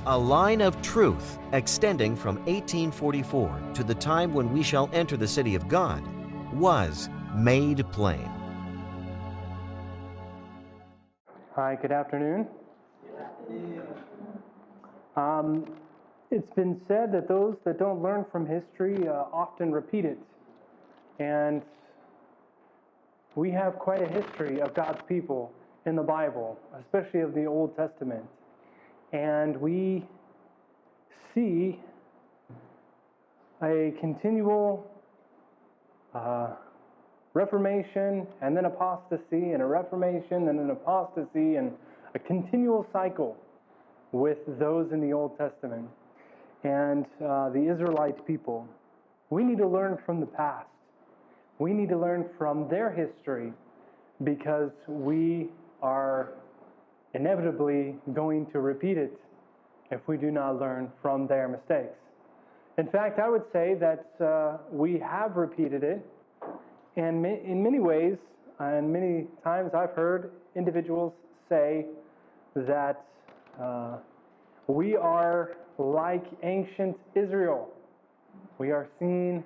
A line of truth extending from 1844 to the time when we shall enter the city of God was made plain. Hi, good afternoon. It's been said that those that don't learn from history often repeat it. And we have quite a history of God's people in the Bible, especially of the Old Testament. And we see a continual reformation, and then apostasy, and a reformation, and an apostasy, and a continual cycle with those in the Old Testament. And the Israelite people, we need to learn from the past. We need to learn from their history, because we are inevitably going to repeat it if we do not learn from their mistakes. In fact, I would say that we have repeated it, and in many ways, and many times I've heard individuals say that we are like ancient Israel. We are seeing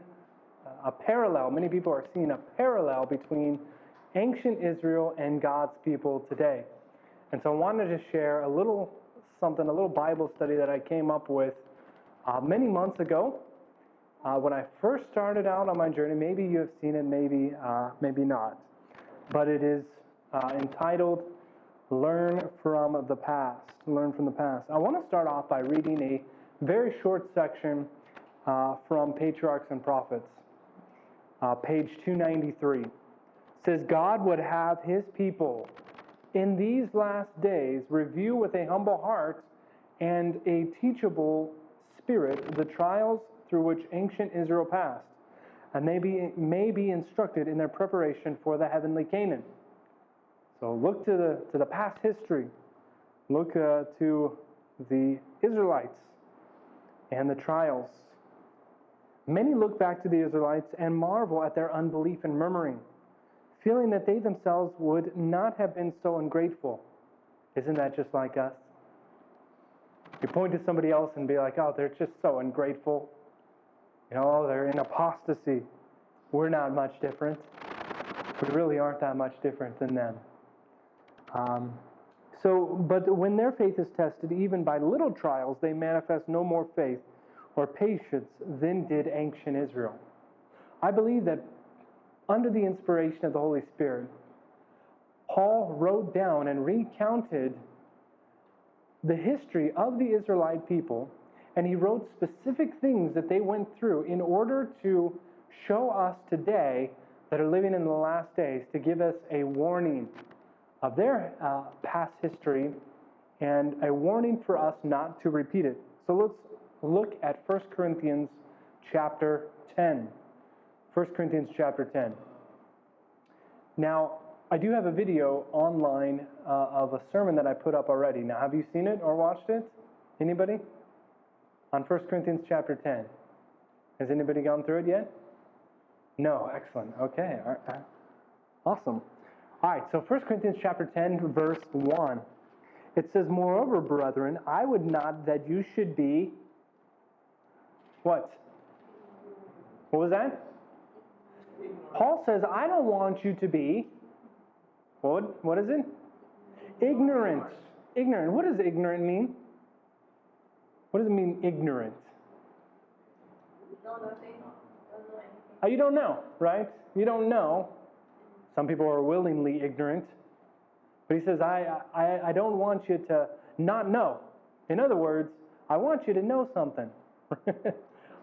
a parallel. Many people are seeing a parallel between ancient Israel and God's people today. And so I wanted to share a little Bible study that I came up with many months ago when I first started out on my journey. Maybe you have seen it, maybe not. But it is entitled Learn from the Past. Learn from the Past. I want to start off by reading a very short section from Patriarchs and Prophets, page 293. It says, God would have his people in these last days review with a humble heart and a teachable spirit the trials through which ancient Israel passed, and they may be instructed in their preparation for the heavenly Canaan. So look to the past history. Look to the Israelites and the trials. Many look back to the Israelites and marvel at their unbelief and murmuring, feeling that they themselves would not have been so ungrateful. Isn't that just like us? You point to somebody else and be like, oh, they're just so ungrateful. You know, they're in apostasy. We're not much different. We really aren't that much different than them. But when their faith is tested, even by little trials, they manifest no more faith or patience than did ancient Israel. I believe that under the inspiration of the Holy Spirit, Paul wrote down and recounted the history of the Israelite people, and he wrote specific things that they went through in order to show us today that are living in the last days, to give us a warning of their past history and a warning for us not to repeat it. So let's look at 1 Corinthians chapter 10. 1 Corinthians chapter 10. Now, I do have a video online of a sermon that I put up already. Now, have you seen it or watched it? Anybody? On 1 Corinthians chapter 10. Has anybody gone through it yet? No, excellent. Okay, awesome. All right, so 1 Corinthians chapter 10, verse 1. It says, moreover, brethren, I would not that you should be, what? What was that? Paul says, I don't want you to be, what is it? Ignorant. Ignorant. What does ignorant mean? What does it mean, ignorant? You don't know, right? You don't know. Some people are willingly ignorant. But he says, I don't want you to not know. In other words, I want you to know something.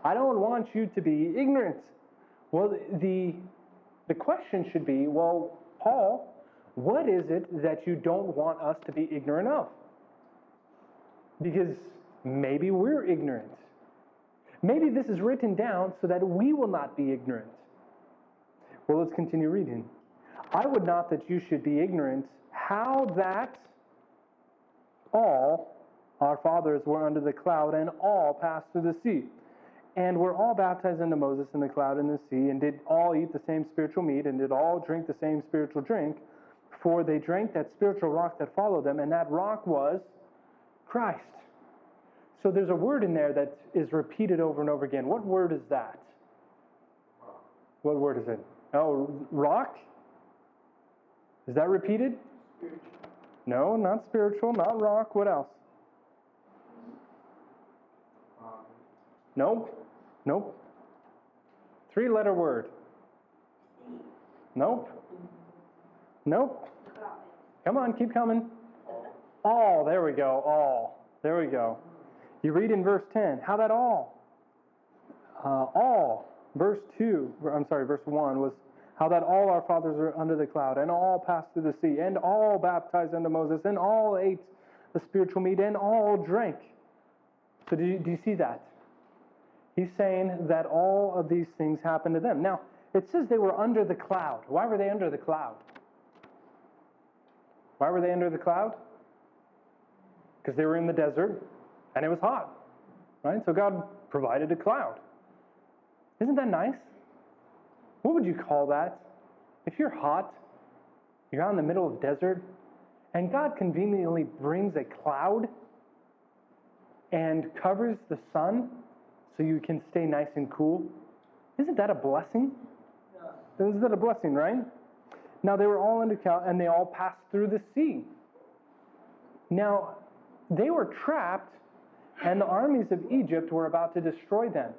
I don't want you to be ignorant. Well, the question should be, well, Paul, what is it that you don't want us to be ignorant of? Because maybe we're ignorant. Maybe this is written down so that we will not be ignorant. Well, let's continue reading. I would not that you should be ignorant how that all our fathers were under the cloud and all passed through the sea, and were all baptized into Moses in the cloud and the sea, and did all eat the same spiritual meat, and did all drink the same spiritual drink, for they drank that spiritual rock that followed them, and that rock was Christ. So there's a word in there that is repeated over and over again. What word is that? What word is it? Oh, rock? Is that repeated? Spiritual. No, not spiritual, not rock. What else? Nope. Nope. 3-letter word. Nope. Nope. Come on, keep coming. All. There we go. All. There we go. You read in verse 10. How that all? All. Verse 1 was how that all our fathers are under the cloud, and all passed through the sea, and all baptized unto Moses, and all ate the spiritual meat, and all drank. So do you see that? He's saying that all of these things happened to them. Now, it says they were under the cloud. Why were they under the cloud? Why were they under the cloud? Because they were in the desert, and it was hot, right? So God provided a cloud. Isn't that nice? What would you call that? If you're hot, you're out in the middle of the desert, and God conveniently brings a cloud and covers the sun so you can stay nice and cool. Isn't that a blessing? Yeah. Isn't that a blessing, right? Now, they were all under cloud, and they all passed through the sea. Now, they were trapped, and the armies of Egypt were about to destroy them.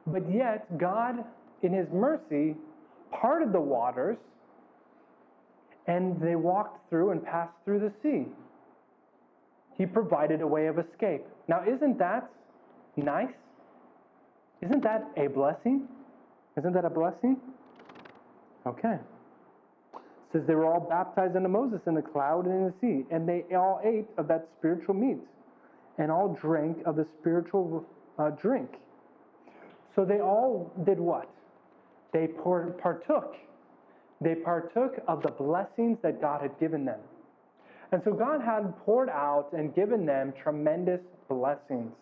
But yet, God, in His mercy, parted the waters, and they walked through and passed through the sea. He provided a way of escape. Now, isn't that nice? Isn't that a blessing? Isn't that a blessing? Okay. It says they were all baptized unto Moses in the cloud and in the sea, and they all ate of that spiritual meat, and all drank of the spiritual drink. So they all did what? They partook. They partook of the blessings that God had given them. And so God had poured out and given them tremendous blessings.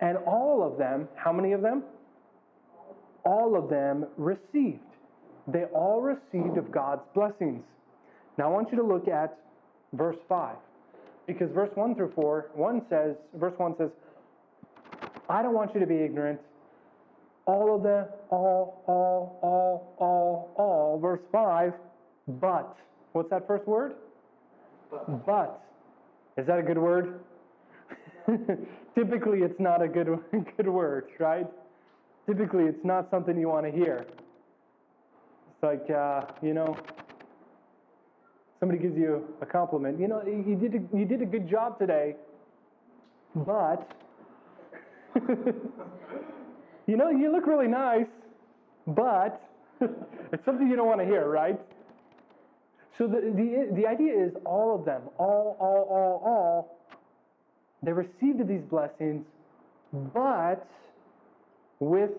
And all of them, how many of them? All of them received. They all received of God's blessings. Now I want you to look at verse 5. Because verse 1 through 4, verse 1 says, I don't want you to be ignorant. All of them, all. Verse 5, but. What's that first word? But. Is that a good word? Typically, it's not a good word, right? Typically, it's not something you want to hear. It's like, somebody gives you a compliment. You did a good job today, but, you look really nice, but, it's something you don't want to hear, right? So the idea is all of them, all, they received these blessings, but with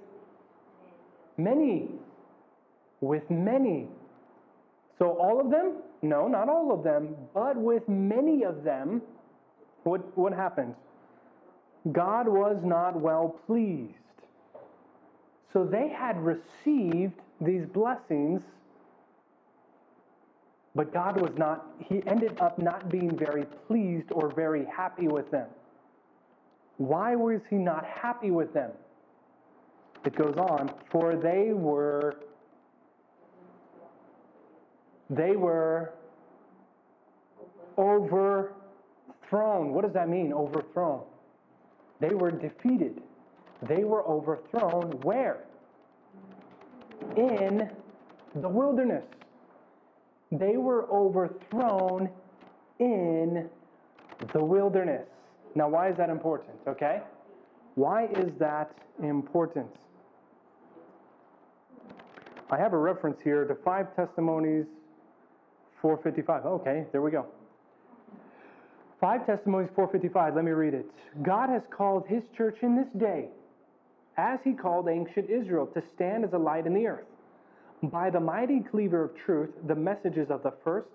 many. So all of them? No, not all of them, but with many of them, what happened? God was not well pleased. So they had received these blessings, but God was not, He ended up not being very pleased or very happy with them. Why was He not happy with them? It goes on, for they were overthrown. What does that mean, overthrown? They were defeated. They were overthrown where? In the wilderness. They were overthrown in the wilderness. Now, why is that important, okay? Why is that important? I have a reference here to 5 Testimonies 4:55. Okay, there we go. 5 Testimonies 4:55. Let me read it. God has called His church in this day, as He called ancient Israel, to stand as a light in the earth. By the mighty cleaver of truth, the messages of the first,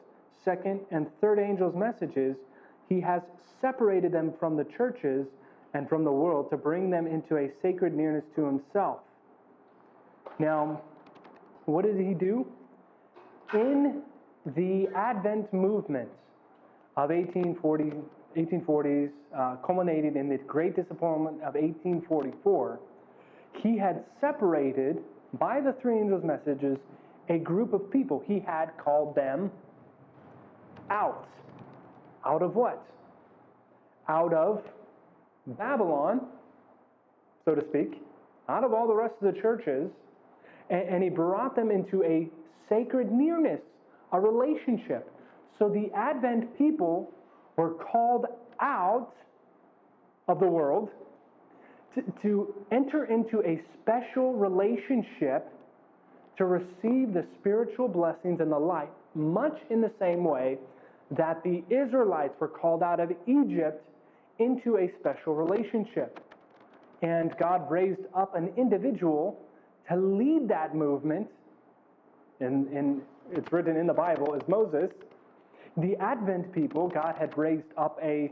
second, and third angels' messages, He has separated them from the churches and from the world to bring them into a sacred nearness to Himself. Now, what did He do? In the Advent movement of 1840, 1840s, culminating in the Great Disappointment of 1844, he had separated, by the three angels' messages, a group of people. He had called them out. Out of what? Out of Babylon, so to speak, out of all the rest of the churches, and he brought them into a sacred nearness, a relationship. So the Advent people were called out of the world to enter into a special relationship to receive the spiritual blessings and the light, much in the same way that the Israelites were called out of Egypt into a special relationship. And God raised up an individual to lead that movement, and it's written in the Bible as Moses. The Advent people, God had raised up a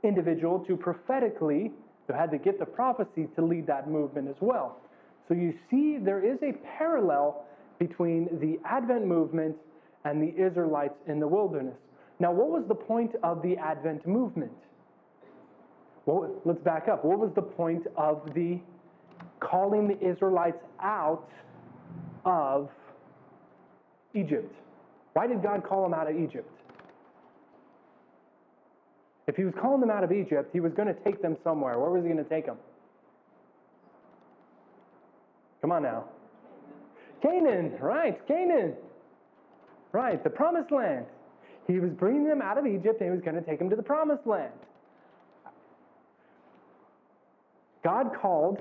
individual to prophetically, who had the gift of prophecy, to lead that movement as well. So you see there is a parallel between the Advent movement and the Israelites in the wilderness. Now, what was the point of the Advent movement? Well, let's back up. What was the point of the calling the Israelites out of Egypt? Why did God call them out of Egypt? If he was calling them out of Egypt, he was going to take them somewhere. Where was he going to take them? Come on now. Canaan, right, Canaan. Right, the promised land. He was bringing them out of Egypt and he was going to take them to the promised land. God called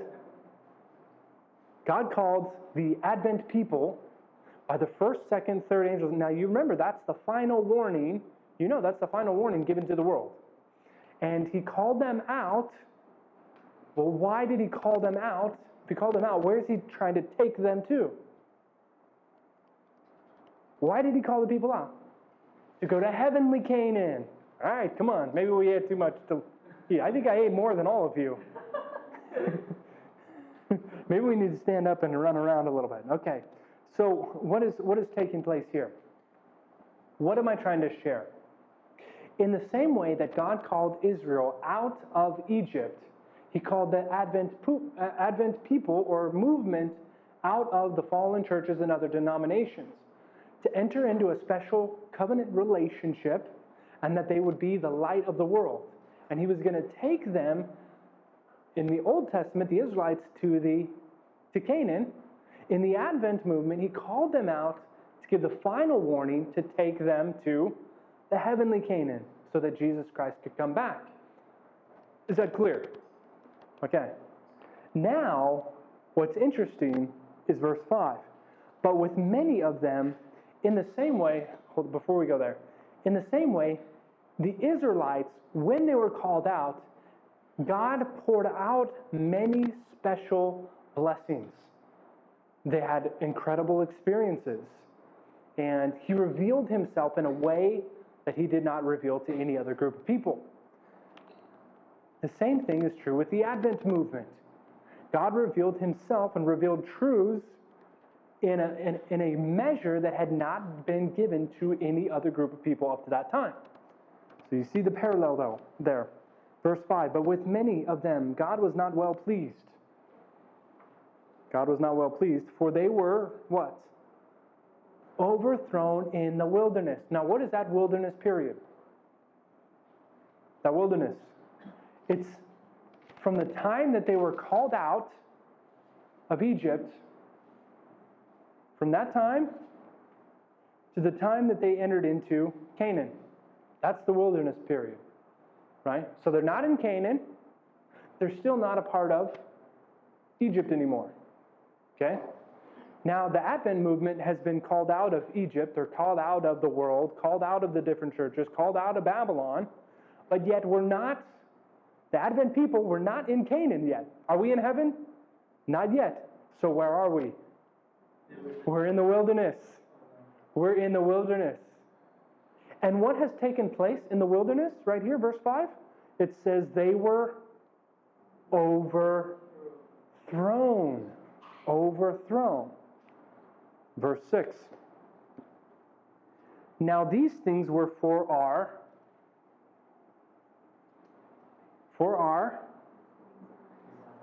the Advent people by the first, second, third angels. Now you remember that's the final warning. You know that's the final warning given to the world. And he called them out. Well, why did he call them out? If he called them out, where is he trying to take them to? Why did he call the people out? To go to heavenly Canaan. All right, come on. Maybe we ate too much to eat. I think I ate more than all of you. Maybe we need to stand up and run around a little bit. Okay. So what is taking place here? What am I trying to share? In the same way that God called Israel out of Egypt, he called the Advent people or movement out of the fallen churches and other denominations to enter into a special covenant relationship, and that they would be the light of the world. And he was going to take them, in the Old Testament, the Israelites, to Canaan. In the Advent movement, he called them out to give the final warning to take them to the heavenly Canaan so that Jesus Christ could come back. Is that clear? Okay. Now, what's interesting is verse 5. But with many of them, in the same way, before we go there, in the same way, the Israelites, when they were called out, God poured out many special blessings. They had incredible experiences. And he revealed himself in a way that he did not reveal to any other group of people. The same thing is true with the Advent movement. God revealed himself and revealed truths in a measure that had not been given to any other group of people up to that time. So you see the parallel though there. Verse 5, but with many of them God was not well pleased. God was not well pleased, for they were what? Overthrown in the wilderness. Now what is that wilderness period? That wilderness. It's from the time that they were called out of Egypt, from that time to the time that they entered into Canaan. That's the wilderness period, right? So they're not in Canaan. They're still not a part of Egypt anymore, okay? Now, the Advent movement has been called out of Egypt, or called out of the world, called out of the different churches, called out of Babylon, but yet the Advent people were not in Canaan yet. Are we in heaven? Not yet. So where are we? We're in the wilderness. We're in the wilderness. And what has taken place in the wilderness? Right here, verse 5. It says they were overthrown. Overthrown. Verse 6. Now these things were for our for our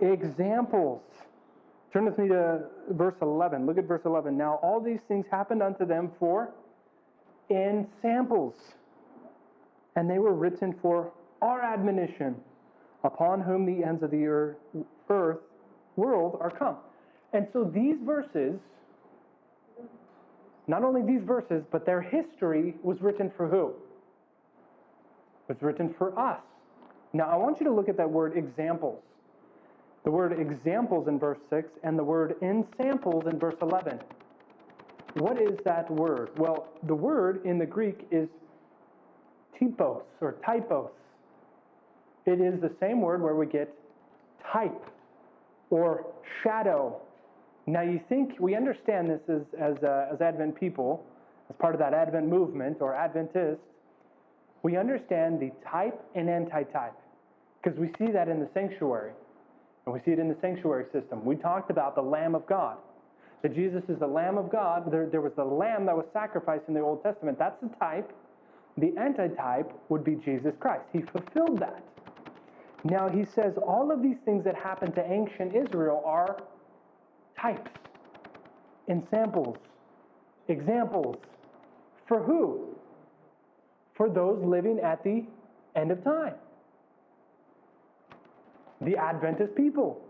examples. Turn with me to verse 11. Look at verse 11. Now all these things happened unto them for ensamples, and they were written for our admonition, upon whom the ends of the earth world are come. And so these verses, not only these verses, but their history was written for who? It was written for us. Now I want you to look at that word examples. The word examples in verse 6 and the word ensamples in verse 11. What is that word? Well, the word in the Greek is typos or typos. It is the same word where we get type or shadow. Now you think, we understand this as Advent people, as part of that Advent movement or Adventists, we understand the type and anti-type because we see that in the sanctuary. And we see it in the sanctuary system. We talked about the Lamb of God. That Jesus is the Lamb of God. There was the Lamb that was sacrificed in the Old Testament. That's the type. The antitype would be Jesus Christ. He fulfilled that. Now he says all of these things that happened to ancient Israel are types, ensamples, examples. For who? For those living at the end of time. The Adventist people,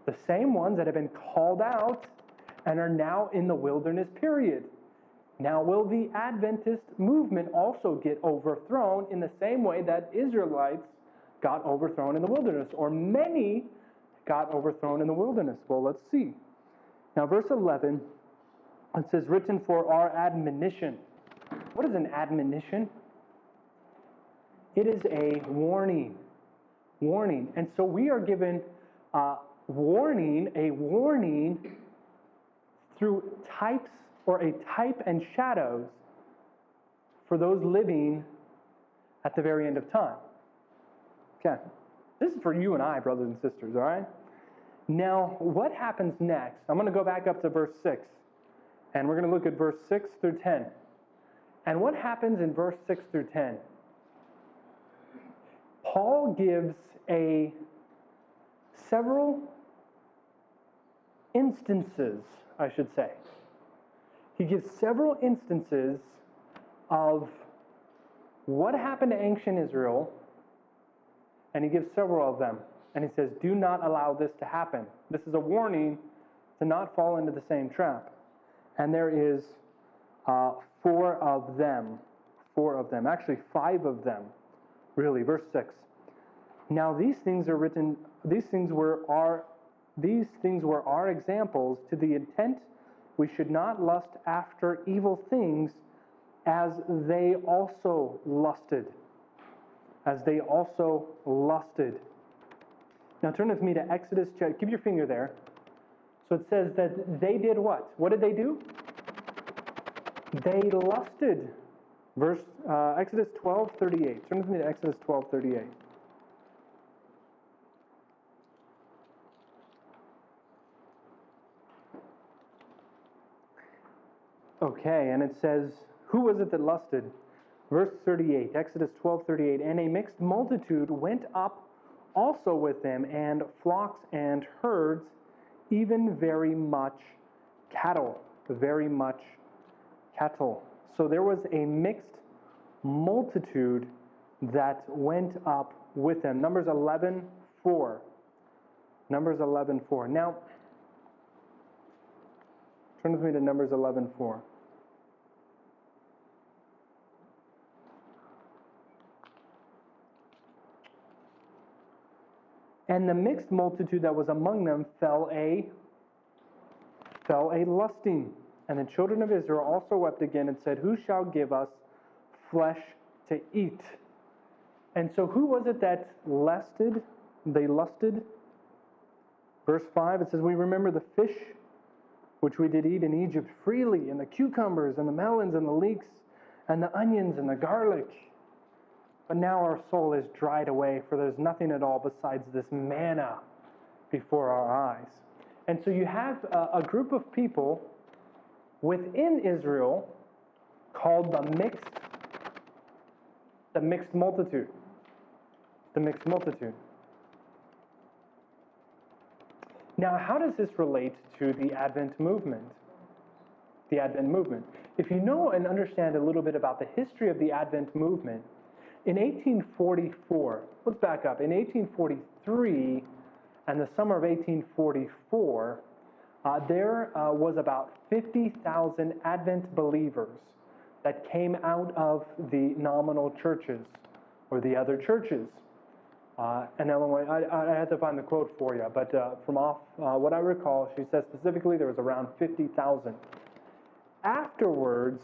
the same ones that have been called out and are now in the wilderness period. Now, will the Adventist movement also get overthrown in the same way that Israelites got overthrown in the wilderness, or many got overthrown in the wilderness? Well, let's see. Now, verse 11, it says, written for our admonition. What is an admonition? It is a warning. Warning. And so we are given a warning through types or a type and shadows for those living at the very end of time. Okay. This is for you and I, brothers and sisters, all right? Now, what happens next? I'm going to go back up to verse 6, and we're going to look at verse 6 through 10. And what happens in verse 6 through 10? Paul gives several instances, I should say. He gives several instances of what happened to ancient Israel, and he gives several of them. And he says, do not allow this to happen. This is a warning to not fall into the same trap. And there is 4 of them. Actually 5 of them. Really, verse 6. Now these things were our examples, to the intent we should not lust after evil things as they also lusted. Now turn with me to Exodus. Keep your finger there. So it says that they did what? What did they do? They lusted. Exodus 12:38. Turn with me to Exodus 12:38. Okay, and it says, who was it that lusted? Verse 38, Exodus 12:38. And a mixed multitude went up also with them, and flocks and herds, even very much cattle. So there was a mixed multitude that went up with them. Numbers 11:4. Now, turn with me to Numbers 11:4. And the mixed multitude that was among them fell a lusting. And the children of Israel also wept again and said, who shall give us flesh to eat? And so who was it that lusted? They lusted. Verse 5, it says, we remember the fish which we did eat in Egypt freely, and the cucumbers and the melons and the leeks and the onions and the garlic. But now our soul is dried away, for there's nothing at all besides this manna before our eyes. And so you have a group of people within Israel called the mixed multitude. Now, how does this relate to the Advent movement? The Advent movement. If you know and understand a little bit about the history of the Advent movement, in 1844, let's back up, in 1843 and the summer of 1844, there was about 50,000 Advent believers that came out of the nominal churches or the other churches. And Ellen, I had to find the quote for you, but from off what I recall, she says specifically there was around 50,000. Afterwards,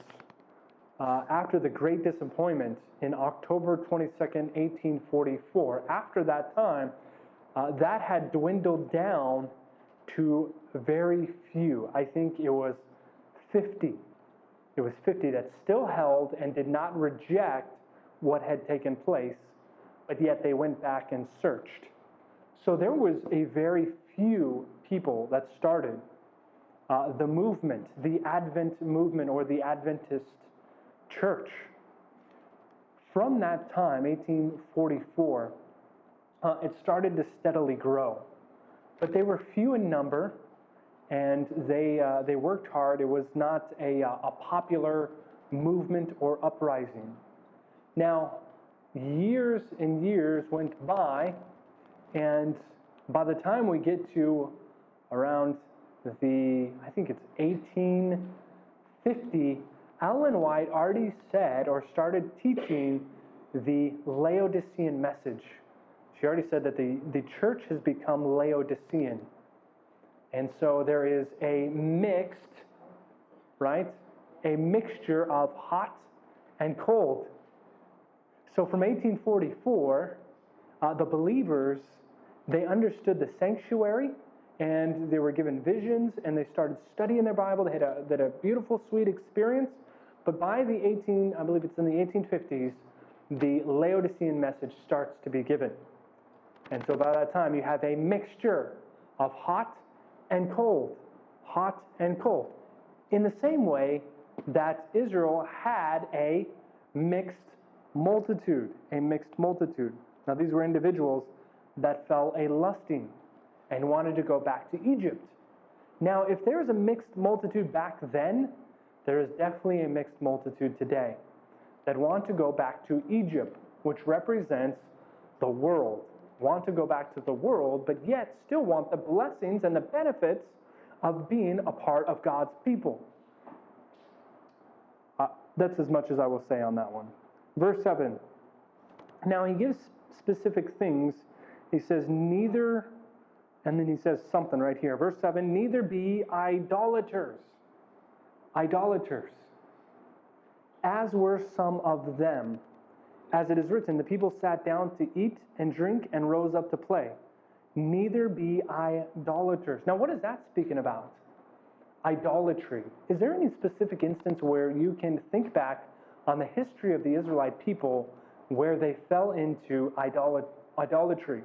after the Great Disappointment in October 22nd, 1844, after that time, that had dwindled down to very few. I think it was 50. It was 50 that still held and did not reject what had taken place, but yet they went back and searched. So there was a very few people that started the movement, the Advent movement or the Adventist church. From that time, 1844, it started to steadily grow. But they were few in number, and they worked hard. It was not a popular movement or uprising. Now, years and years went by, and by the time we get to around I think it's 1850, Ellen White already said or started teaching the Laodicean message. She already said that the church has become Laodicean. And so there is a mixed, right? A mixture of hot and cold. So from 1844, the believers, they understood the sanctuary, and they were given visions, and they started studying their Bible. They had a beautiful, sweet experience. But by the I believe it's in the 1850s, the Laodicean message starts to be given. And so by that time, you have a mixture of hot and cold. Hot and cold. In the same way that Israel had a mixed multitude. A mixed multitude. Now, these were individuals that fell a lusting and wanted to go back to Egypt. Now, if there's a mixed multitude back then, there is definitely a mixed multitude today that want to go back to Egypt, which represents the world. Want to go back to the world, but yet still want the blessings and the benefits of being a part of God's people. That's as much as I will say on that one. Verse 7. Now he gives specific things. He says, neither, and then he says something right here. Verse 7, neither be idolaters. Idolaters. As were some of them. As it is written, the people sat down to eat and drink and rose up to play. Neither be idolaters. Now, what is that speaking about? Idolatry. Is there any specific instance where you can think back on the history of the Israelite people where they fell into idolatry?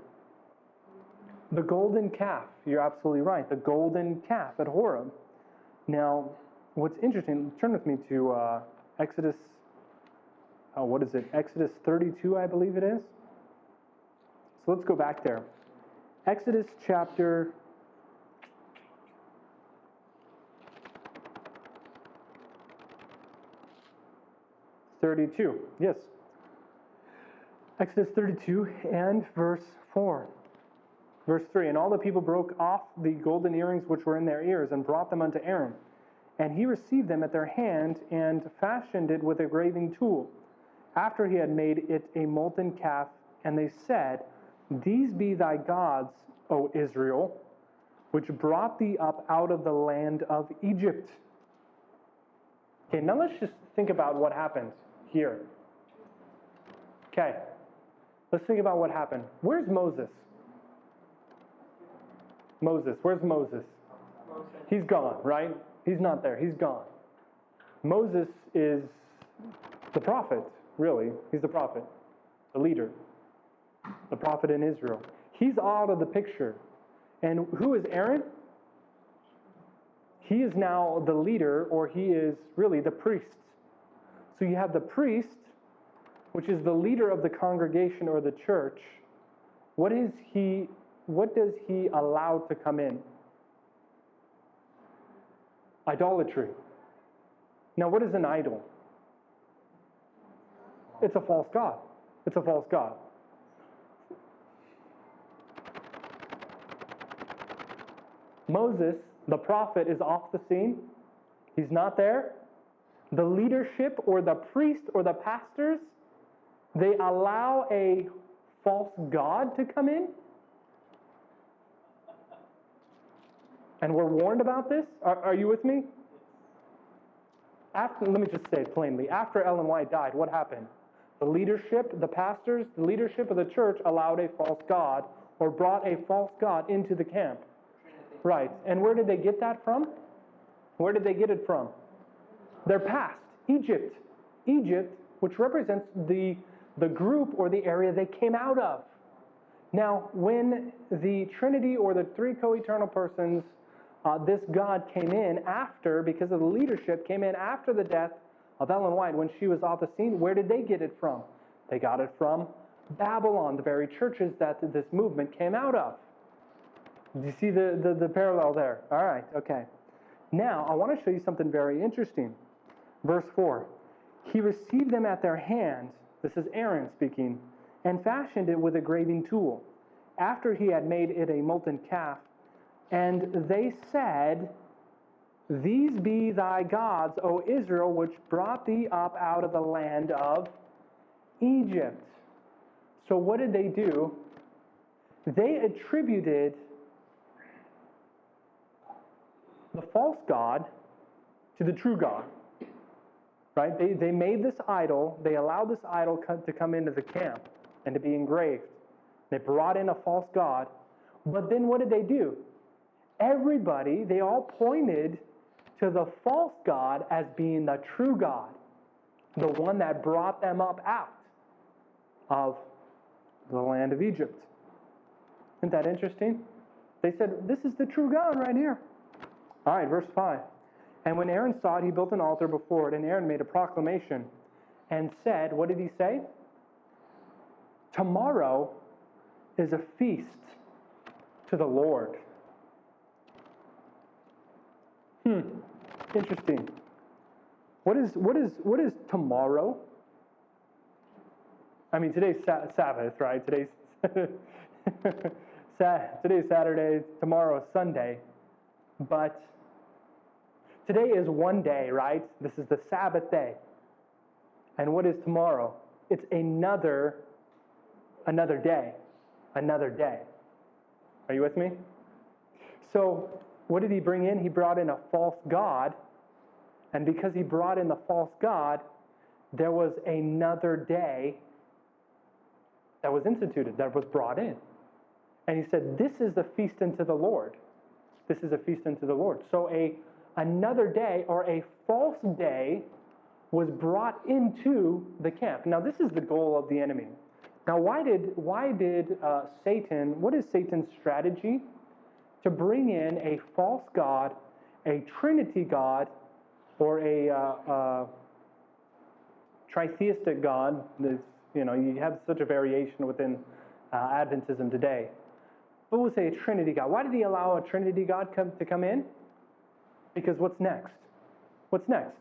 The golden calf. You're absolutely right. The golden calf at Horeb. Now, what's interesting, turn with me to Exodus. What is it? Exodus 32, I believe it is. So let's go back there. Exodus chapter 32. Yes. Exodus 32 and verse 4. Verse 3, and all the people broke off the golden earrings which were in their ears and brought them unto Aaron. And he received them at their hand and fashioned it with a graving tool, after he had made it a molten calf. And they said, these be thy gods, O Israel, which brought thee up out of the land of Egypt. Okay, now let's just think about what happens here. Okay, let's think about what happened. Where's Moses? Moses, where's Moses? He's gone, right? He's not there, he's gone. Moses is the prophet, really. He's the prophet, the leader, the prophet in Israel. He's out of the picture. And who is Aaron? He is now the leader, or he is really the priest. So you have the priest, which is the leader of the congregation or the church. What does he allow to come in? Idolatry. Now, what is an idol? It's a false god. It's a false god. Moses, the prophet, is off the scene. He's not there. The leadership or the priest or the pastors, they allow a false god to come in. And we're warned about this. Are you with me? Let me just say it plainly. After Ellen White died, what happened? The leadership, the pastors, the leadership of the church allowed a false god or brought a false god into the camp. Right. And where did they get that from? Where did they get it from? Their past. Egypt. Egypt, which represents the group or the area they came out of. Now, when the Trinity or the three co-eternal persons, this God came in after, because of the leadership, came in after the death of Ellen White when she was off the scene, where did they get it from? They got it from Babylon, the very churches that this movement came out of. Do you see the parallel there? All right, okay. Now, I want to show you something very interesting. Verse 4. He received them at their hand, this is Aaron speaking, and fashioned it with a graving tool, after he had made it a molten calf. And they said, These be thy gods, O Israel, which brought thee up out of the land of Egypt. So what did they do? They attributed the false god to the true God. Right? They made this idol. They allowed this idol to come into the camp and to be engraved. They brought in a false god. But then what did they do? Everybody, they all pointed to the false god as being the true God, the one that brought them up out of the land of Egypt. Isn't that interesting? They said, this is the true God right here. All right, verse 5. And when Aaron saw it, he built an altar before it, and Aaron made a proclamation and said, what did he say? Tomorrow is a feast to the Lord. Interesting. What is tomorrow? I mean, today's Sabbath, right? Today's Saturday, tomorrow is Sunday. But today is one day, right? This is the Sabbath day. And what is tomorrow? It's another day. Another day. Are you with me? So, what did he bring in? He brought in a false god. And because he brought in the false god, there was another day that was instituted, that was brought in. And he said, this is the feast unto the Lord. This is a feast unto the Lord. So another day, or a false day, was brought into the camp. Now, this is the goal of the enemy. Now, why did Satan, what is Satan's strategy? To bring in a false god, a Trinity god, or a tritheistic god. You have such a variation within Adventism today. But we'll say a Trinity god. Why did he allow a Trinity god to come in? Because what's next? What's next?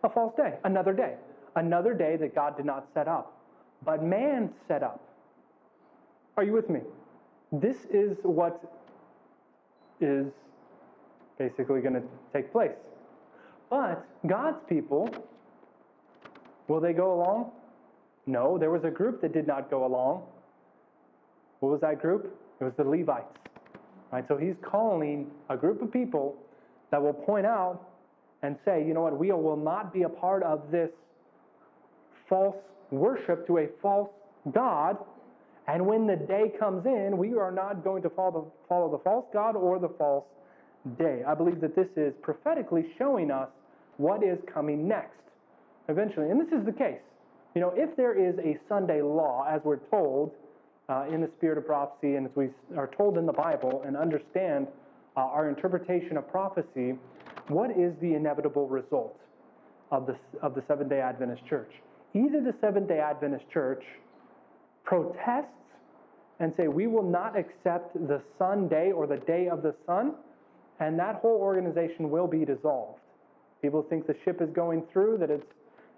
A false day. Another day. Another day that God did not set up, but man set up. Are you with me? This is what is basically going to take place. But God's people, will they go along? No, there was a group that did not go along. What was that group? It was the Levites. Right? So he's calling a group of people that will point out and say, you know what, we will not be a part of this false worship to a false God. And when the day comes in, we are not going to follow the false God or the false day. I believe that this is prophetically showing us what is coming next, eventually. And this is the case. If there is a Sunday law, as we're told in the spirit of prophecy, and as we are told in the Bible and understand our interpretation of prophecy, what is the inevitable result of the Seventh-day Adventist Church? Either the Seventh-day Adventist Church protests and say, we will not accept the Sunday or the day of the sun, and that whole organization will be dissolved. People think the ship is going through, that it's,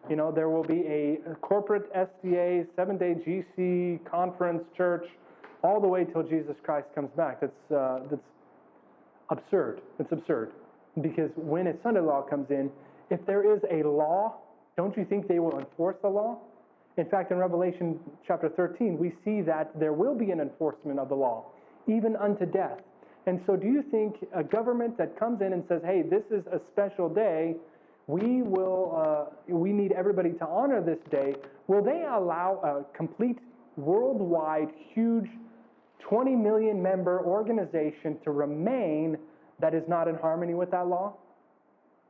there will be a corporate SDA, 7-day GC, conference, church, all the way till Jesus Christ comes back. That's absurd. It's absurd. Because when a Sunday law comes in, if there is a law, don't you think they will enforce the law? In fact, in Revelation chapter 13, we see that there will be an enforcement of the law, even unto death. And so do you think a government that comes in and says, hey, this is a special day, we need everybody to honor this day, will they allow a complete worldwide, huge, 20 million member organization to remain that is not in harmony with that law?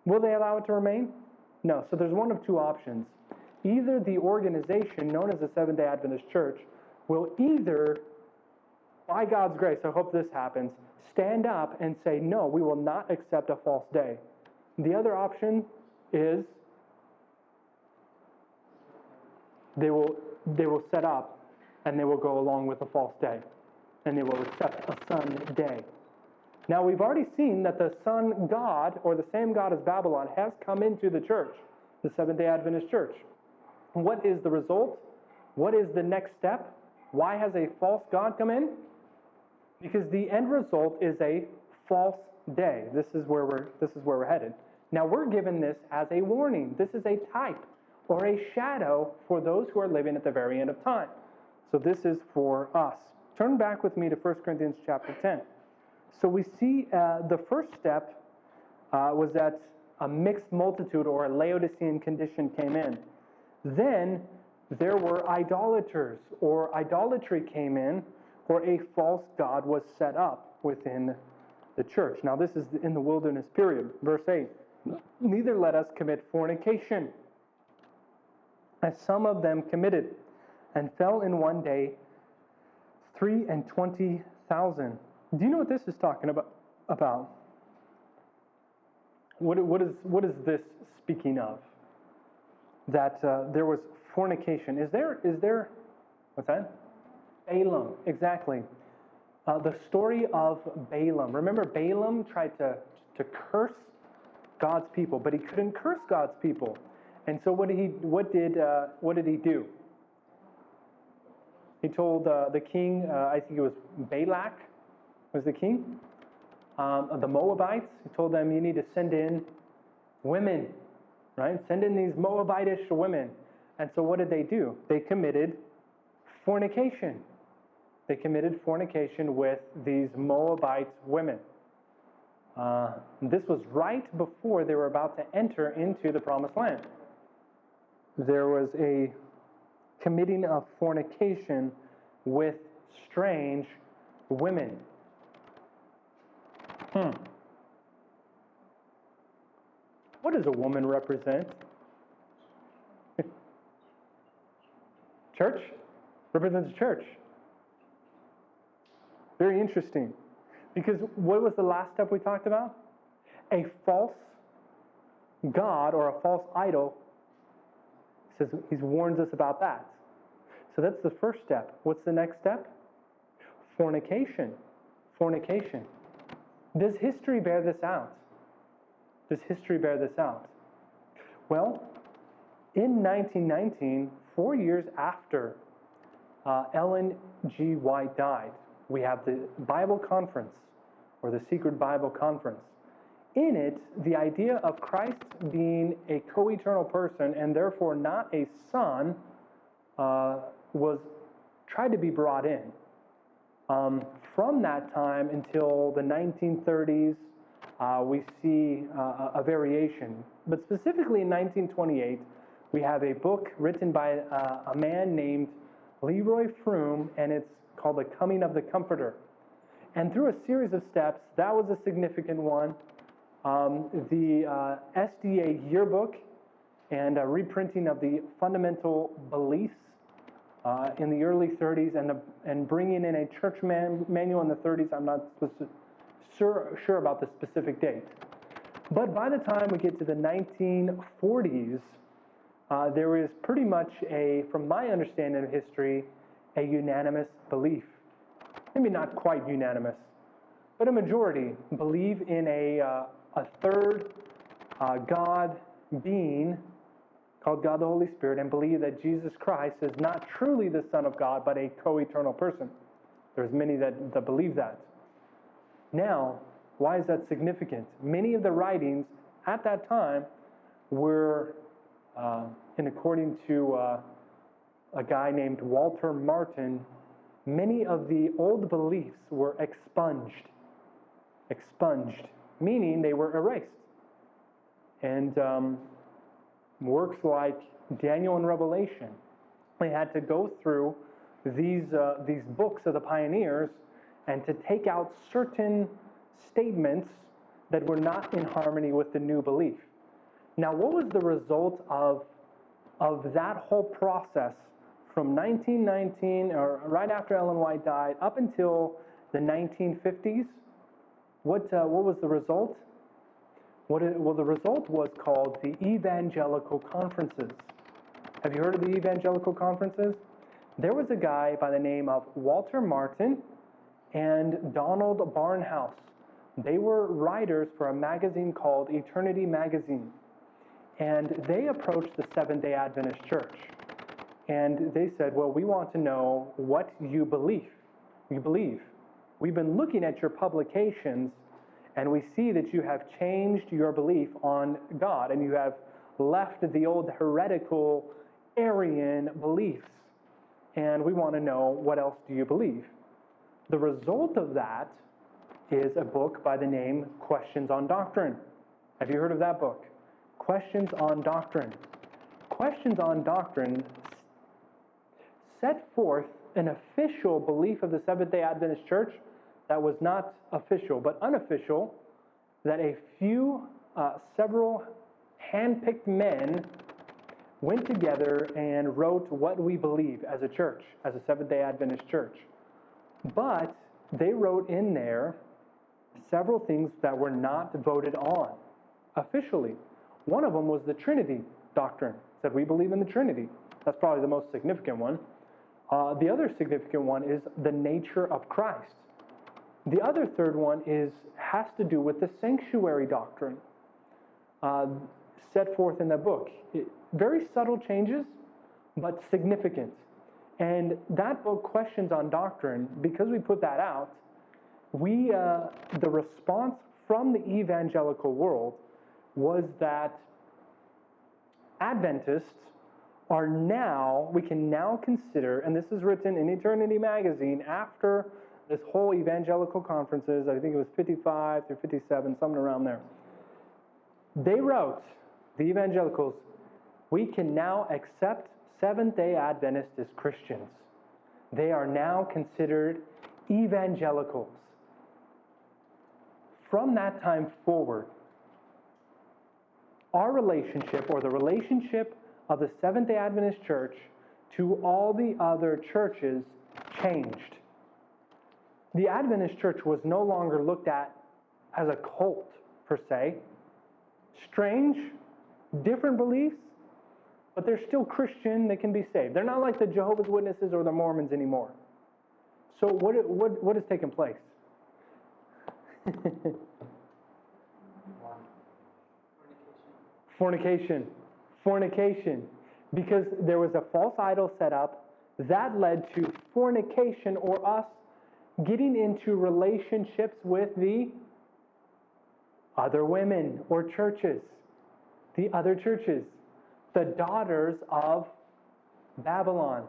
Will they allow it to remain? No. So there's one of two options. Either the organization known as the Seventh-day Adventist Church will either, by God's grace, I hope this happens, stand up and say, no, we will not accept a false day. The other option is they will set up and they will go along with a false day, and they will accept a sun day. Now, we've already seen that the sun god, or the same god as Babylon, has come into the church, the Seventh-day Adventist Church. What is the result? What is the next step? Why has a false god come in? Because the end result is a false day. This is where we're headed. Now, we're given this as a warning. This is a type or a shadow for those who are living at the very end of time. So this is for us. Turn back with me to 1 Corinthians chapter 10. So we see the first step was that a mixed multitude or a Laodicean condition came in. Then there were idolaters, or idolatry came in, or a false god was set up within the church. Now this is in the wilderness period. Verse 8, neither let us commit fornication, as some of them committed, and fell in one day 23,000. Do you know what this is talking about? What is this speaking of? That there was fornication. Is there? What's that? Balaam, exactly. The story of Balaam. Remember, Balaam tried to curse God's people, but he couldn't curse God's people. And so what did he do? He told the king, I think it was Balak, was the king of the Moabites. He told them, you need to send in women, right? Send in these Moabitish women. And so what did they do? They committed fornication. They committed fornication with these Moabite women. This was right before they were about to enter into the Promised Land. There was a committing of fornication with strange women. What does a woman represent? Church? Represents church. Very interesting. Because what was the last step we talked about? A false god or a false idol. He warns us about that. So that's the first step. What's the next step? Fornication. Fornication. Does history bear this out? Does history bear this out? Well, in 1919, 4 years after Ellen G. White died, we have the Bible Conference, or the Secret Bible Conference. In it, the idea of Christ being a co-eternal person and therefore not a son was tried to be brought in. From that time until the 1930s, we see a variation. But specifically in 1928, we have a book written by a man named Leroy Froom, and it's called The Coming of the Comforter. And through a series of steps, that was a significant one. The SDA yearbook and a reprinting of the fundamental beliefs in the early 30s, and bringing in a church manual in the 30s. I'm not sure about the specific date. But by the time we get to the 1940s, there is pretty much from my understanding of history, a unanimous belief. Maybe not quite unanimous, but a majority believe in a third God being called God the Holy Spirit, and believe that Jesus Christ is not truly the Son of God, but a co-eternal person. There's many that believe that. Now, why is that significant? Many of the writings at that time were, and according to a guy named Walter Martin, many of the old beliefs were expunged. Expunged, meaning they were erased. And works like Daniel and Revelation, they had to go through these books of the pioneers and to take out certain statements that were not in harmony with the new belief. Now, what was the result of that whole process from 1919, or right after Ellen White died, up until the 1950s? What was the result? Well, the result was called the Evangelical Conferences. Have you heard of the Evangelical Conferences? There was a guy by the name of Walter Martin and Donald Barnhouse. They were writers for a magazine called Eternity Magazine. And they approached the Seventh-day Adventist Church. And they said, well, we want to know what you believe. We've been looking at your publications, and we see that you have changed your belief on God, and you have left the old heretical Arian beliefs. And we want to know, what else do you believe? The result of that is a book by the name Questions on Doctrine. Have you heard of that book? Questions on Doctrine. Questions on Doctrine set forth an official belief of the Seventh-day Adventist Church that was not official, but unofficial, that a few, several hand-picked men went together and wrote what we believe as a church, as a Seventh-day Adventist church. But they wrote in there several things that were not voted on officially. One of them was the Trinity doctrine, said we believe in the Trinity. That's probably the most significant one. The other significant one is the nature of Christ. The other third one has to do with the sanctuary doctrine set forth in the book. Very subtle changes, but significant. And that book, Questions on Doctrine, because we put that out, the response from the evangelical world was that Adventists are now, we can now consider, and this is written in Eternity Magazine after this whole evangelical conferences, I think it was 55 through 57, something around there. They wrote, the evangelicals, we can now accept Seventh-day Adventists as Christians. They are now considered evangelicals. From that time forward, our relationship, or the relationship of the Seventh-day Adventist Church to all the other churches, changed. The Adventist Church was no longer looked at as a cult, per se. Strange, different beliefs, but they're still Christian, they can be saved. They're not like the Jehovah's Witnesses or the Mormons anymore. So what has taken place? Fornication. Because there was a false idol set up that led to fornication, or us getting into relationships with the other women or churches, the other churches, the daughters of Babylon.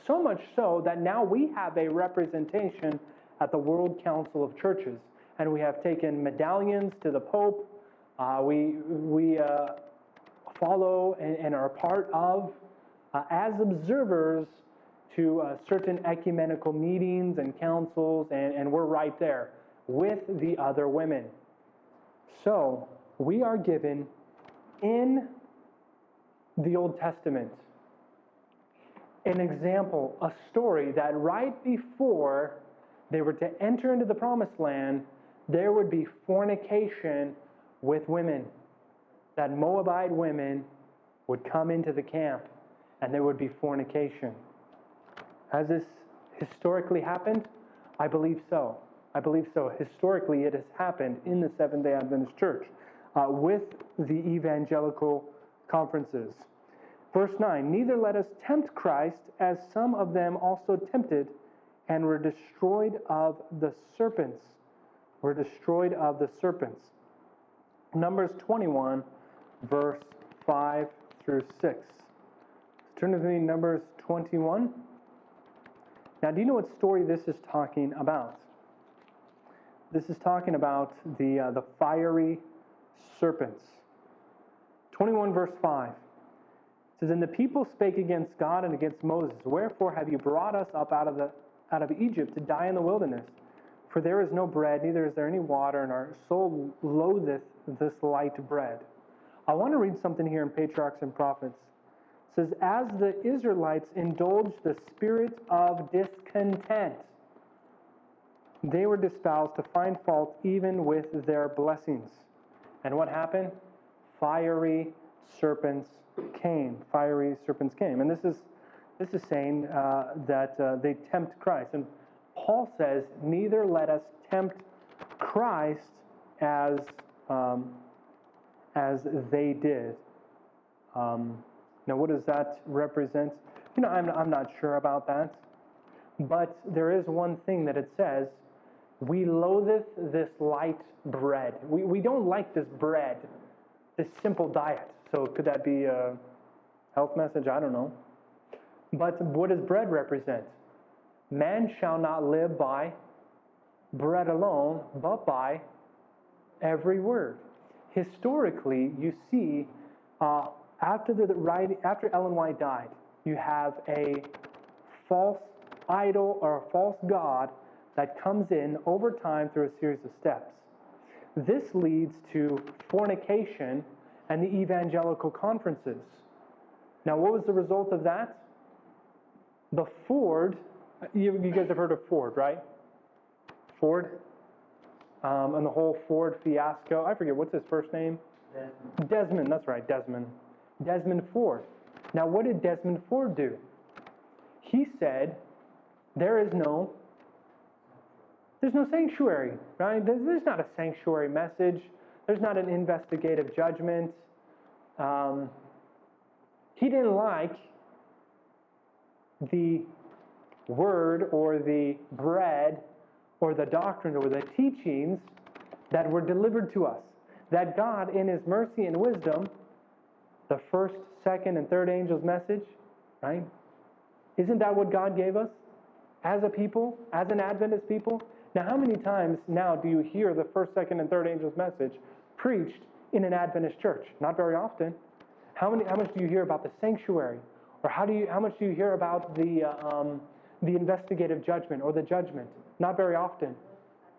So much so that now we have a representation at the World Council of Churches, and we have taken medallions to the Pope. We follow and are part of, as observers, to certain ecumenical meetings and councils, and we're right there with the other women. So we are given in the Old Testament an example, a story that right before they were to enter into the Promised Land, there would be fornication with women. That Moabite women would come into the camp and there would be fornication. Has this historically happened? I believe so. I believe so. Historically, it has happened in the Seventh-day Adventist Church with the evangelical conferences. Verse 9, neither let us tempt Christ, as some of them also tempted, and were destroyed of the serpents. Were destroyed of the serpents. Numbers 21, verse 5 through 6. Turn with me, Numbers 21. Now, do you know what story this is talking about? This is talking about the fiery serpents. 21, verse 5. It says, and the people spake against God and against Moses, wherefore have you brought us up out of Egypt to die in the wilderness? For there is no bread, neither is there any water, and our soul loatheth this light bread. I want to read something here in Patriarchs and Prophets. It says, as the Israelites indulged the spirit of discontent, they were despised to find fault even with their blessings. And what happened? Fiery serpents came. Fiery serpents came. And this is saying that they tempt Christ. And Paul says, neither let us tempt Christ as they did. Now, what does that represent? I'm not sure about that. But there is one thing that it says, we loatheth this light bread. We don't like this bread, this simple diet. So could that be a health message? I don't know. But what does bread represent? Man shall not live by bread alone, but by every word. Historically, you see, after Ellen White died, you have a false idol or a false god that comes in over time through a series of steps. This leads to fornication and the evangelical conferences. Now, what was the result of that? The Ford, you guys have heard of Ford, right? Ford? And the whole Ford fiasco. I forget, what's his first name? Desmond, that's right, Desmond. Desmond Ford. Now, what did Desmond Ford do? He said, there's no sanctuary, right? There's not a sanctuary message. There's not an investigative judgment. He didn't like the word or the bread or the doctrine or the teachings that were delivered to us. That God, in His mercy and wisdom, the first, second, and third angel's message, right? Isn't that what God gave us as a people, as an Adventist people? Now, how many times now do you hear the first, second, and third angel's message preached in an Adventist church? Not very often. How much do you hear about the sanctuary? Or how much do you hear about the investigative judgment or the judgment? Not very often,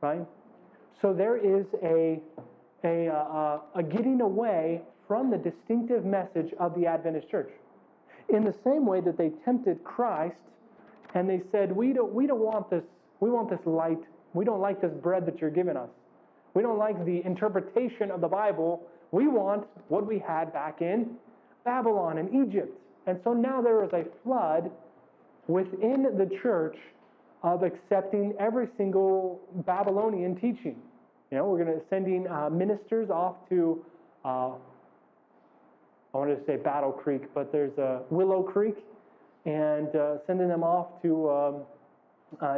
right? So there is a getting away from the distinctive message of the Adventist church. In the same way that they tempted Christ and they said, we don't want this, we want this light, we don't like this bread that you're giving us. We don't like the interpretation of the Bible. We want what we had back in Babylon and Egypt. And so now there is a flood within the church of accepting every single Babylonian teaching. We're going to sending ministers off to, I wanted to say Battle Creek, but there's Willow Creek, and sending them off to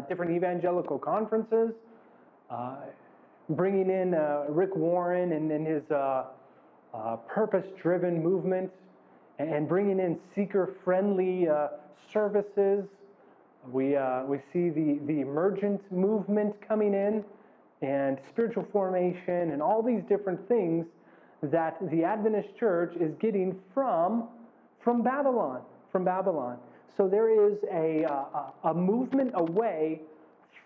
different evangelical conferences, bringing in Rick Warren and his purpose-driven movement, and bringing in seeker-friendly services. We see the emergent movement coming in, and spiritual formation, and all these different things that the Adventist church is getting from Babylon. So there is a movement away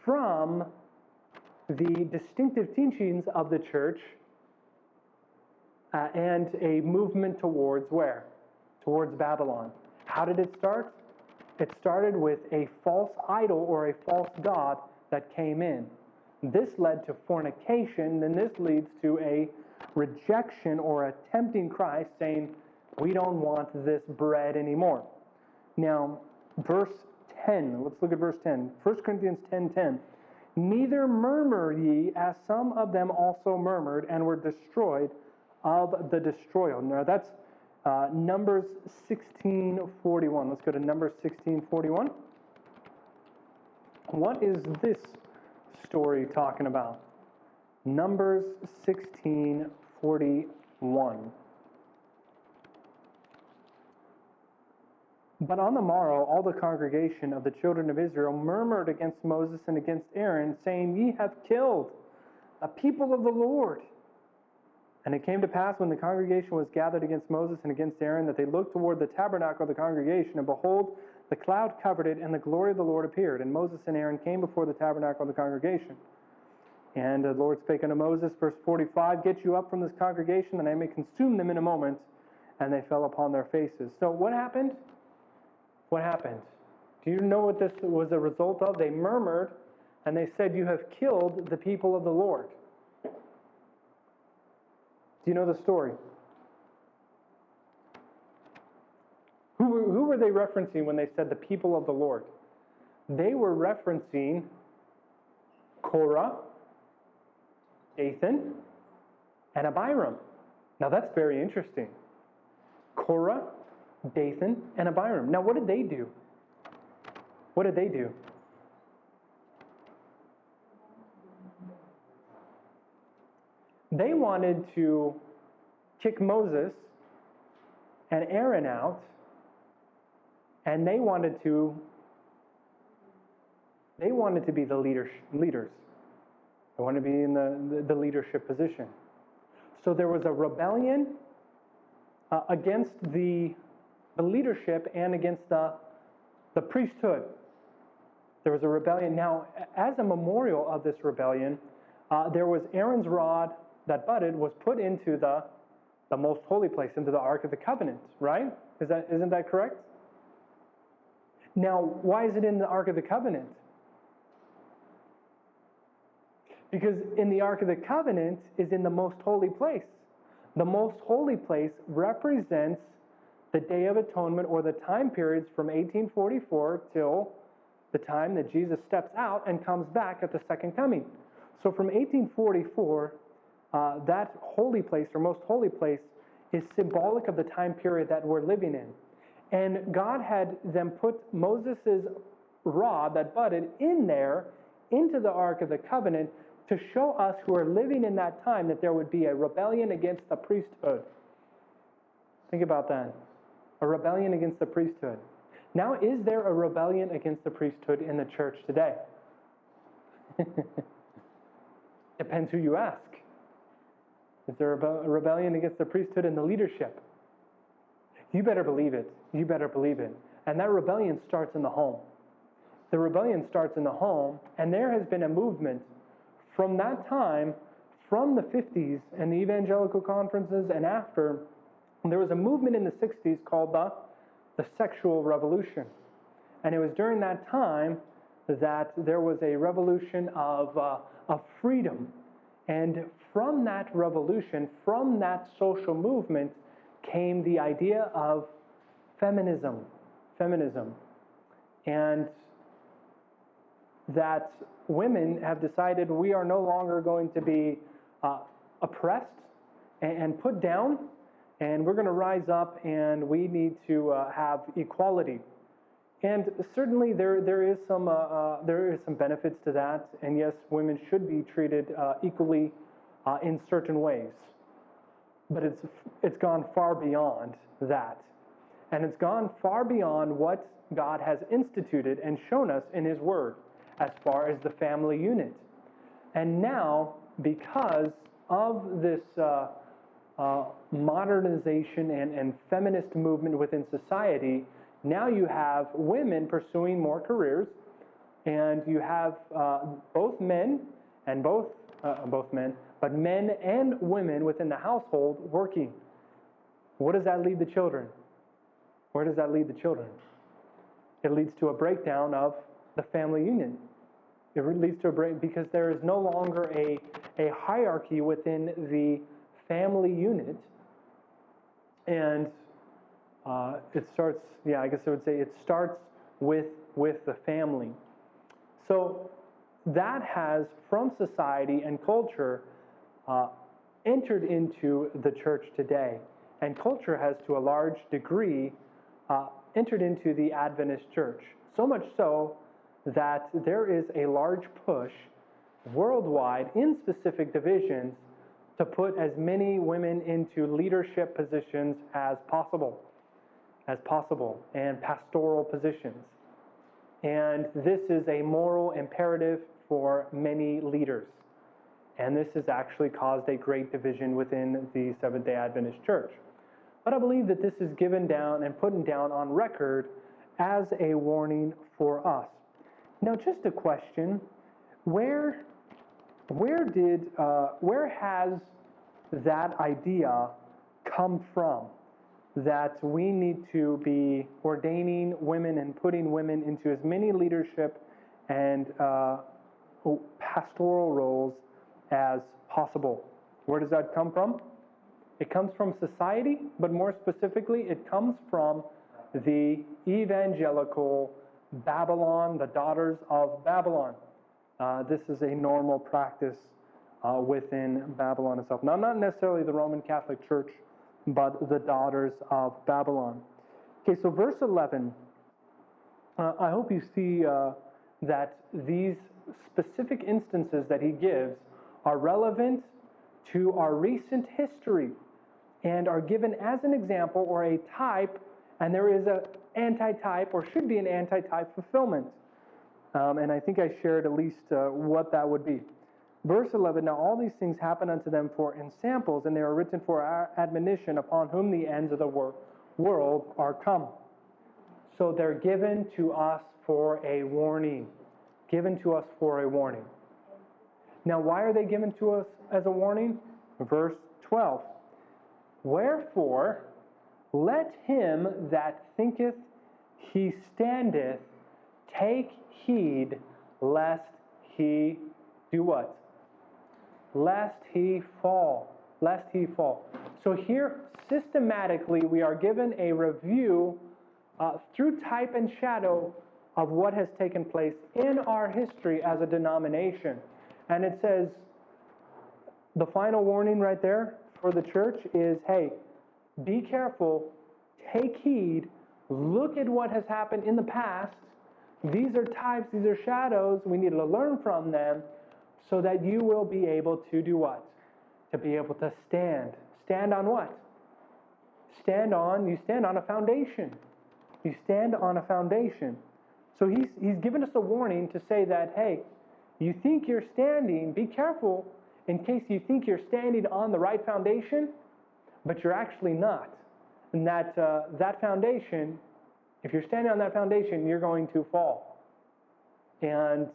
from the distinctive teachings of the church and a movement towards where? Towards Babylon. How did it start? It started with a false idol or a false god that came in. This led to fornication, then this leads to a rejection or a tempting Christ, saying, we don't want this bread anymore. Now, verse 10, let's look at verse 10. 1 Corinthians 10:10. Neither murmur ye, as some of them also murmured and were destroyed of the destroyer. Now that's Numbers 16:41. Let's go to Numbers 16:41. What is this story talking about? Numbers 16:41. But on the morrow, all the congregation of the children of Israel murmured against Moses and against Aaron, saying, Ye have killed the people of the Lord. And it came to pass when the congregation was gathered against Moses and against Aaron, that they looked toward the tabernacle of the congregation, and behold, the cloud covered it, and the glory of the Lord appeared. And Moses and Aaron came before the tabernacle of the congregation. And the Lord spake unto Moses, verse 45, Get you up from this congregation, that I may consume them in a moment. And they fell upon their faces. So what happened? What happened? Do you know what this was a result of? They murmured, and they said, You have killed the people of the Lord. Do you know the story? Who were they referencing when they said the people of the Lord? They were referencing Korah, Dathan, and Abiram. Now that's very interesting. Korah, Dathan, and Abiram. Now what did they do? What did they do? They wanted to kick Moses and Aaron out, and they wanted to be the leaders. They wanted to be in the leadership position. So there was a rebellion against the leadership and against the priesthood. There was a rebellion. Now, as a memorial of this rebellion, there was Aaron's rod that budded was put into the most holy place, into the Ark of the Covenant, right? Isn't that correct? Now, why is it in the Ark of the Covenant? Because in the Ark of the Covenant is in the most holy place. The most holy place represents the Day of Atonement, or the time periods from 1844 till the time that Jesus steps out and comes back at the second coming. So from 1844, that holy place, or most holy place, is symbolic of the time period that we're living in. And God had them put Moses' rod that budded in there, into the Ark of the Covenant, to show us who are living in that time that there would be a rebellion against the priesthood. Think about that. A rebellion against the priesthood. Now, is there a rebellion against the priesthood in the church today? Depends who you ask. Is there a rebellion against the priesthood and the leadership? You better believe it. You better believe it. And that rebellion starts in the home. The rebellion starts in the home, and there has been a movement from that time, from the 50s and the evangelical conferences and after. There was a movement in the 60s called the sexual revolution. And it was during that time that there was a revolution of freedom. And from that revolution, from that social movement, came the idea of feminism. And that women have decided we are no longer going to be oppressed and put down, and we're going to rise up, and we need to have equality. And certainly there is some benefits to that, and yes, women should be treated equally in certain ways. But it's gone far beyond that, and it's gone far beyond what God has instituted and shown us in His Word as far as the family unit. And now, because of this modernization and feminist movement within society, now you have women pursuing more careers, and you have both men and but men and women within the household working. What does that lead the children? Where does that lead the children? It leads to a breakdown of the family union. It leads to a break because there is no longer a hierarchy within the family unit, and it starts. Yeah, I guess I would say it starts with the family. So that has, from society and culture, entered into the church today. And culture has, to a large degree, entered into the Adventist church. So much so that there is a large push worldwide in specific divisions to put as many women into leadership positions as possible, and pastoral positions. And this is a moral imperative for many leaders. And this has actually caused a great division within the Seventh-day Adventist Church. But I believe that this is given down and put down on record as a warning for us. Now, just a question: where has that idea come from, that we need to be ordaining women and putting women into as many leadership and pastoral roles as possible? Where does that come from? It comes from society, but more specifically, it comes from the evangelical Babylon, the daughters of Babylon. This is a normal practice within Babylon itself. Now, not necessarily the Roman Catholic Church, but the daughters of Babylon. Okay, so verse 11, I hope you see that these specific instances that he gives are relevant to our recent history and are given as an example or a type, and there is an anti-type, or should be an anti-type fulfillment. And I think I shared at least what that would be. Verse 11, now all these things happen unto them for ensamples, and they are written for our admonition, upon whom the ends of the world are come. So they're given to us for a warning. Given to us for a warning. Now, why are they given to us as a warning? Verse 12. Wherefore, let him that thinketh he standeth take heed, lest he do what? Lest he fall. Lest he fall. So here, systematically, we are given a review through type and shadow of what has taken place in our history as a denomination. And it says, the final warning right there for the church is, hey, be careful, take heed, look at what has happened in the past. These are types, these are shadows. We need to learn from them so that you will be able to do what? To be able to stand. Stand on what? You stand on a foundation. You stand on a foundation. So he's given us a warning to say that, hey, you think you're standing, be careful in case you think you're standing on the right foundation, but you're actually not. And that foundation, if you're standing on that foundation, you're going to fall. And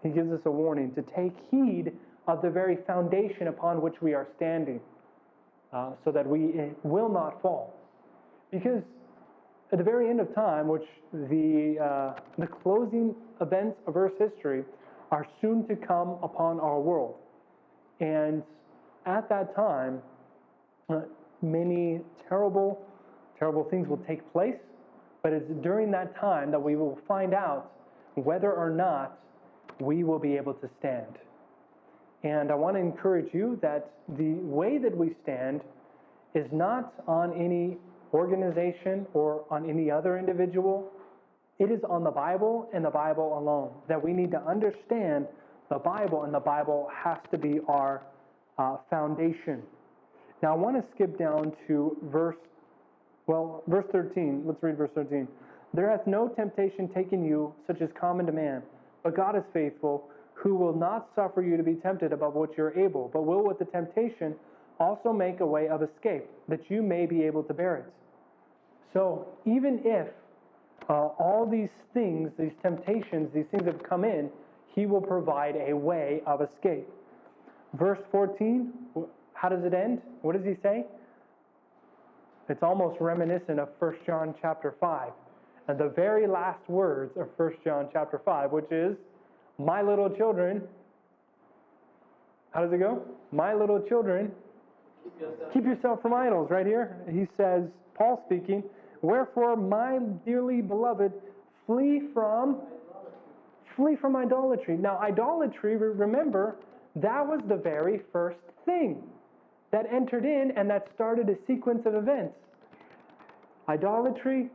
he gives us a warning to take heed of the very foundation upon which we are standing, so that we will not fall. Because at the very end of time, which the closing events of Earth's history are soon to come upon our world. And at that time, many terrible things will take place, but it's during that time that we will find out whether or not we will be able to stand. And I want to encourage you that the way that we stand is not on any organization or on any other individual. It is on the Bible and the Bible alone, that we need to understand the Bible, and the Bible has to be our foundation. Now I want to skip down to verse 13. Let's read verse 13. There hath no temptation taken you, such as common to man, but God is faithful, who will not suffer you to be tempted above what you are able, but will with the temptation also make a way of escape, that you may be able to bear it. So even if all these things, these temptations, these things have come in, he will provide a way of escape. Verse 14, how does it end? What does he say? It's almost reminiscent of 1 John chapter 5. And the very last words of 1 John chapter 5, which is, my little children, how does it go? My little children, keep yourself from idols, right here. He says, Paul speaking, wherefore, my dearly beloved, flee from Flee from idolatry. Now, idolatry, remember, that was the very first thing that entered in and that started a sequence of events. Idolatry,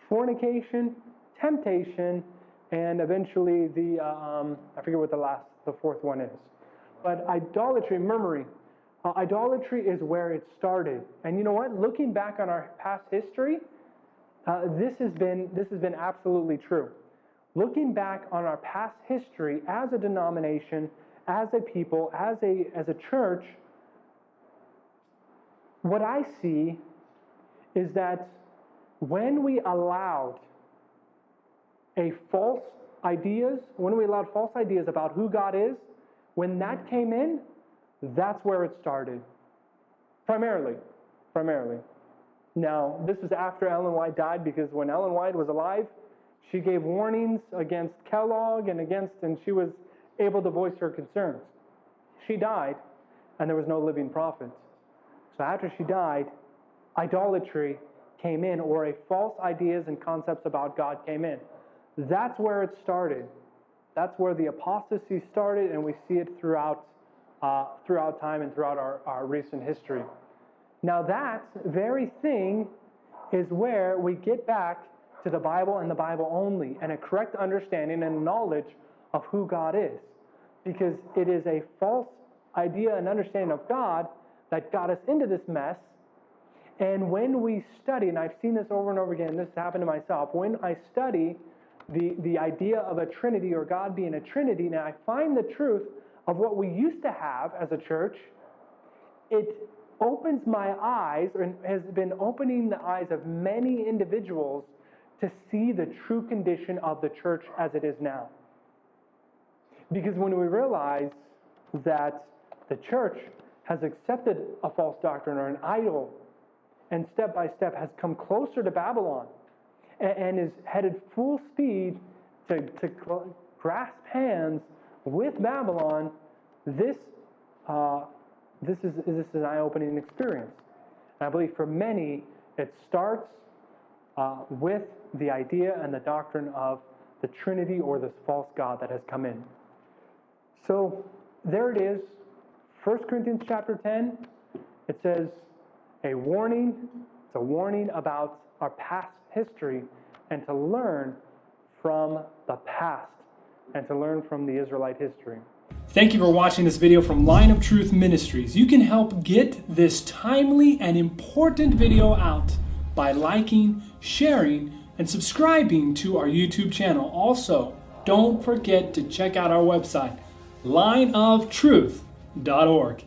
fornication, temptation, and eventually I forget what the fourth one is. But idolatry, murmuring. Idolatry is where it started. And you know what? Looking back on our past history, this has been absolutely true. Looking back on our past history as a denomination, as a people, as a church, what I see is that when we allowed false ideas about who God is, when that came in, that's where it started. Primarily. Now, this is after Ellen White died, because when Ellen White was alive, she gave warnings against Kellogg and she was able to voice her concerns. She died, and there was no living prophet. So after she died, idolatry came in, or false ideas and concepts about God came in. That's where it started. That's where the apostasy started, and we see it throughout time and throughout our recent history. Now that very thing is where we get back to the Bible and the Bible only, and a correct understanding and knowledge of who God is. Because it is a false idea and understanding of God that got us into this mess. And when we study, and I've seen this over and over again, this happened to myself, when I study the idea of a Trinity, or God being a Trinity, now I find the truth of what we used to have as a church. It opens my eyes, and has been opening the eyes of many individuals to see the true condition of the church as it is now. Because when we realize that the church has accepted a false doctrine or an idol, and step by step has come closer to Babylon, and is headed full speed to grasp hands with Babylon, this is an eye-opening experience. And I believe for many, it starts with the idea and the doctrine of the Trinity, or this false God that has come in. So there it is, 1 Corinthians chapter 10. It says a warning. It's a warning about our past history, and to learn from the past, and to learn from the Israelite history. Thank you for watching this video from Line of Truth Ministries. You can help get this timely and important video out by liking, sharing, and subscribing to our YouTube channel. Also, don't forget to check out our website, lineoftruth.org.